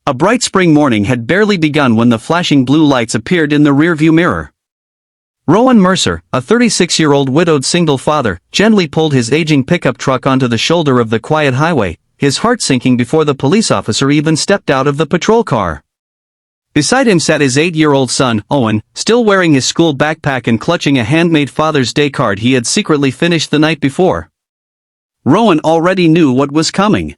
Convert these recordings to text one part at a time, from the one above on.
A bright spring morning had barely begun when the flashing blue lights appeared in the rearview mirror. Rowan Mercer, a 36-year-old widowed single father, gently pulled his aging pickup truck onto the shoulder of the quiet highway, his heart sinking before the police officer even stepped out of the patrol car. Beside him sat his 8-year-old son, Owen, still wearing his school backpack and clutching a handmade Father's Day card he had secretly finished the night before. Rowan already knew what was coming.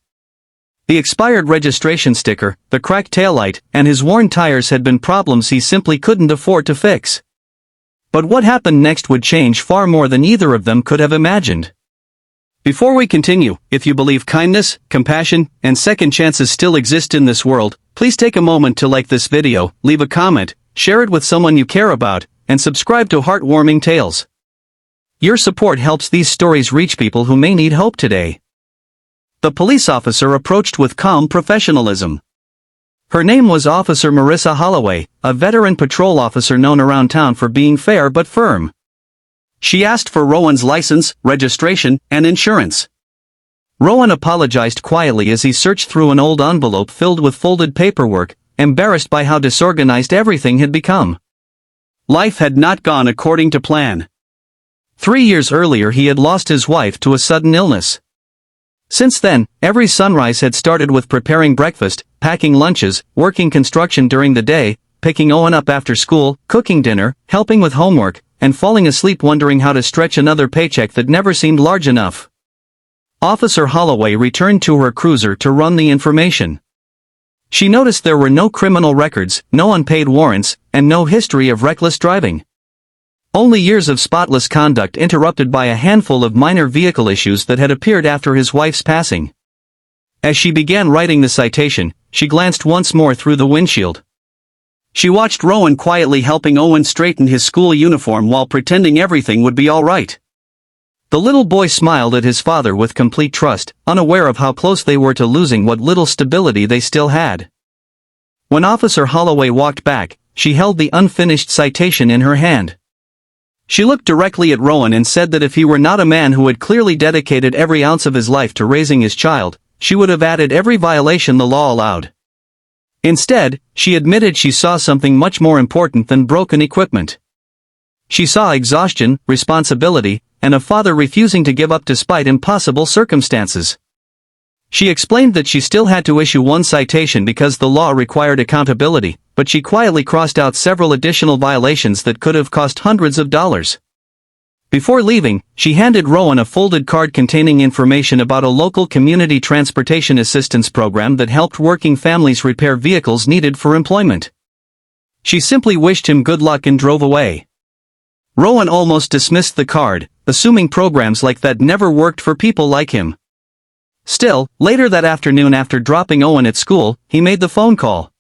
The expired registration sticker, the cracked taillight, and his worn tires had been problems he simply couldn't afford to fix. But what happened next would change far more than either of them could have imagined. Before we continue, if you believe kindness, compassion, and second chances still exist in this world, please take a moment to like this video, leave a comment, share it with someone you care about, and subscribe to Heartwarming Tales. Your support helps these stories reach people who may need hope today. The police officer approached with calm professionalism. Her name was Officer Marissa Holloway, a veteran patrol officer known around town for being fair but firm. She asked for Rowan's license, registration, and insurance. Rowan apologized quietly as he searched through an old envelope filled with folded paperwork, embarrassed by how disorganized everything had become. Life had not gone according to plan. 3 years earlier he had lost his wife to a sudden illness. Since then, every sunrise had started with preparing breakfast, packing lunches, working construction during the day, picking Owen up after school, cooking dinner, helping with homework, and falling asleep wondering how to stretch another paycheck that never seemed large enough. Officer Holloway returned to her cruiser to run the information. She noticed there were no criminal records, no unpaid warrants, and no history of reckless driving. Only years of spotless conduct interrupted by a handful of minor vehicle issues that had appeared after his wife's passing. As she began writing the citation, she glanced once more through the windshield. She watched Rowan quietly helping Owen straighten his school uniform while pretending everything would be all right. The little boy smiled at his father with complete trust, unaware of how close they were to losing what little stability they still had. When Officer Holloway walked back, she held the unfinished citation in her hand. She looked directly at Rowan and said that if he were not a man who had clearly dedicated every ounce of his life to raising his child, she would have added every violation the law allowed. Instead, she admitted she saw something much more important than broken equipment. She saw exhaustion, responsibility, and a father refusing to give up despite impossible circumstances. She explained that she still had to issue one citation because the law required accountability, but she quietly crossed out several additional violations that could have cost hundreds of dollars. Before leaving, she handed Rowan a folded card containing information about a local community transportation assistance program that helped working families repair vehicles needed for employment. She simply wished him good luck and drove away. Rowan almost dismissed the card, assuming programs like that never worked for people like him. Still, later that afternoon after dropping Owen at school, he made the phone call.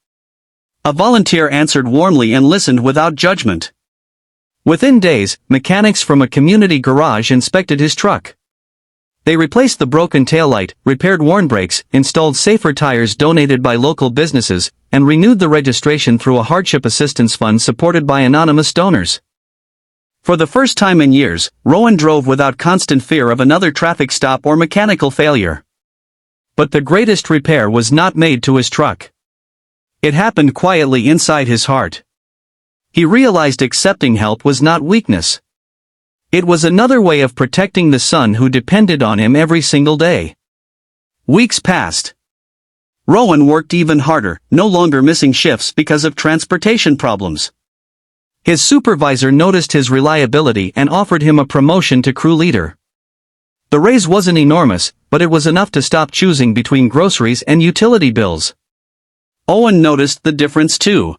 A volunteer answered warmly and listened without judgment. Within days, mechanics from a community garage inspected his truck. They replaced the broken taillight, repaired worn brakes, installed safer tires donated by local businesses, and renewed the registration through a hardship assistance fund supported by anonymous donors. For the first time in years, Rowan drove without constant fear of another traffic stop or mechanical failure. But the greatest repair was not made to his truck. It happened quietly inside his heart. He realized accepting help was not weakness. It was another way of protecting the son who depended on him every single day. Weeks passed. Rowan worked even harder, no longer missing shifts because of transportation problems. His supervisor noticed his reliability and offered him a promotion to crew leader. The raise wasn't enormous, but it was enough to stop choosing between groceries and utility bills. Owen noticed the difference too.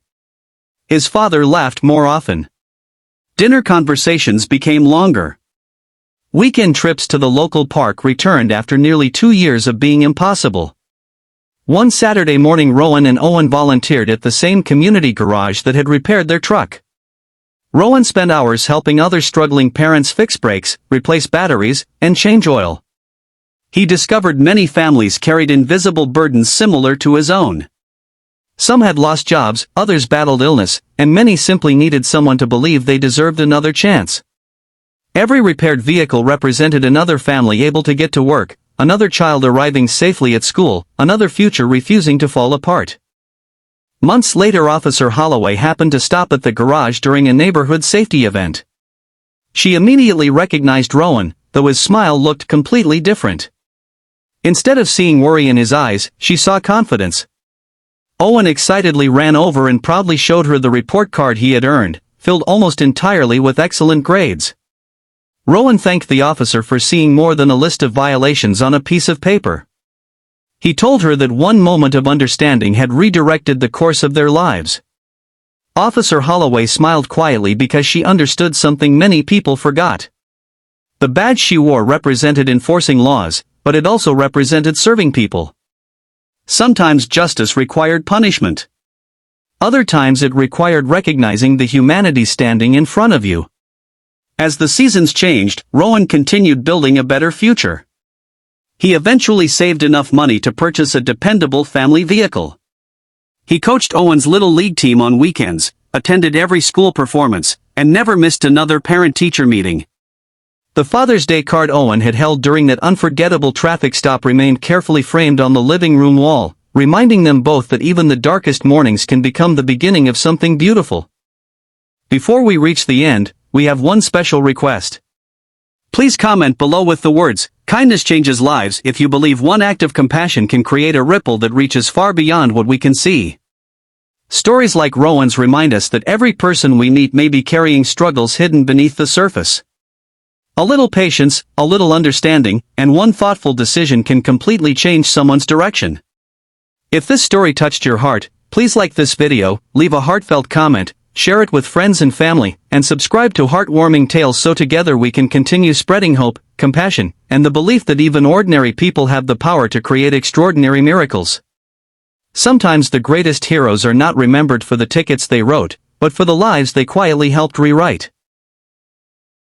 His father laughed more often. Dinner conversations became longer. Weekend trips to the local park returned after nearly 2 years of being impossible. One Saturday morning Rowan and Owen volunteered at the same community garage that had repaired their truck. Rowan spent hours helping other struggling parents fix brakes, replace batteries, and change oil. He discovered many families carried invisible burdens similar to his own. Some had lost jobs, others battled illness, and many simply needed someone to believe they deserved another chance. Every repaired vehicle represented another family able to get to work, another child arriving safely at school, another future refusing to fall apart. Months later, Officer Holloway happened to stop at the garage during a neighborhood safety event. She immediately recognized Rowan, though his smile looked completely different. Instead of seeing worry in his eyes, she saw confidence. Owen excitedly ran over and proudly showed her the report card he had earned, filled almost entirely with excellent grades. Rowan thanked the officer for seeing more than a list of violations on a piece of paper. He told her that one moment of understanding had redirected the course of their lives. Officer Holloway smiled quietly because she understood something many people forgot. The badge she wore represented enforcing laws, but it also represented serving people. Sometimes justice required punishment. Other times it required recognizing the humanity standing in front of you. As the seasons changed, Rowan continued building a better future. He eventually saved enough money to purchase a dependable family vehicle. He coached Owen's little league team on weekends, attended every school performance, and never missed another parent-teacher meeting. The Father's Day card Owen had held during that unforgettable traffic stop remained carefully framed on the living room wall, reminding them both that even the darkest mornings can become the beginning of something beautiful. Before we reach the end, we have one special request. Please comment below with the words, "Kindness changes lives," if you believe one act of compassion can create a ripple that reaches far beyond what we can see. Stories like Rowan's remind us that every person we meet may be carrying struggles hidden beneath the surface. A little patience, a little understanding, and one thoughtful decision can completely change someone's direction. If this story touched your heart, please like this video, leave a heartfelt comment, share it with friends and family, and subscribe to Heartwarming Tales so together we can continue spreading hope, compassion, and the belief that even ordinary people have the power to create extraordinary miracles. Sometimes the greatest heroes are not remembered for the tickets they wrote, but for the lives they quietly helped rewrite.